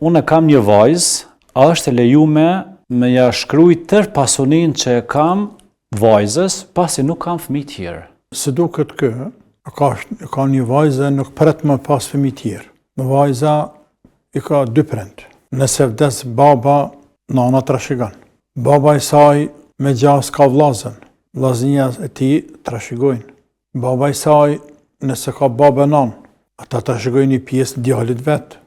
unë kam një vajzë, a është e lejume me ja shkruaj tërë pasuninë që e kam vajzës, pasi nuk kam fëmijë tjerë. Se duket ka një vajzë nuk pret më pas fëmijë tjerë. Vajza i ka 2 prind. Nëse vdes baba, nana trashëgon. Baba i saj me gjas ka vllazën. Vllaznia e tij trashëgojnë. Baba i saj nëse ka babë nan, ata trashëgojnë një pjesë djalit vet.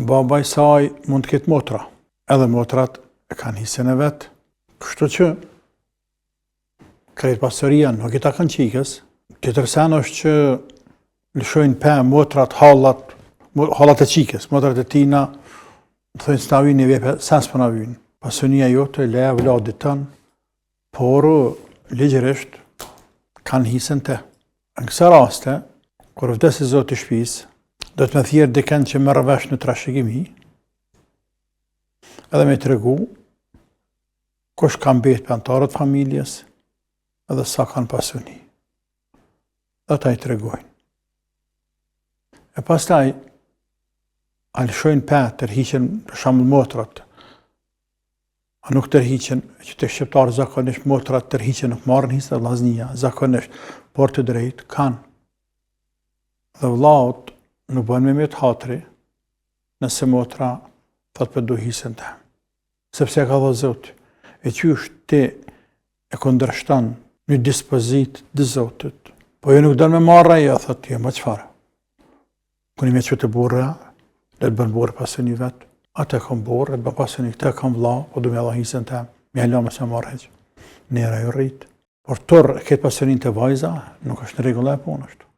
Baba i saj mund të ketë motra, edhe motrat e kanë hisën e vet. Kështu që krejt pastoria nuk i takon qikës. Tjetër sen është që lëshojnë pe motrat, hallat e qikës, motrat e tina, thënë s'na vynë një vepe, sen s'pëna vynë. Pasunia jote le vladit tënë, por ligjërisht kanë hisën te. Në kësa raste, kur vdesi Zoti i shtëpisë, do të më thjerë diken që merr vesh në trashëgimi, edhe me tregu kush ka mbet për antarët familjes, edhe sa kanë pasuni. Dhe ta i tregojnë. E pastaj, a lëshojnë pe, tërhiqen për shembull motrat, a nuk tërhiqen, që të shqiptarë zakonisht motrat tërhiqen, nuk marrin hisë dhe vllaznia, zakonisht, por të drejtë kanë. Dhe vllaut nuk bën me të hatri, nëse motra thot për du hisën te. Sepse ka dhe Zoti, e qysh ti e kundërshton një dispozit të Zotit, po jo nuk do me marra, jo, thot, jo, më qëfar. Kuni me që të burra, le të bën burë pasuni vetë, atë e kom burë, le të bën pasuni, këte e kom vlla, po du me dha hisën te, me hela me se marrë heq. Nera ju rritë. Por tërë, këtë pasunin të vajza, nuk është në regullë e punë është.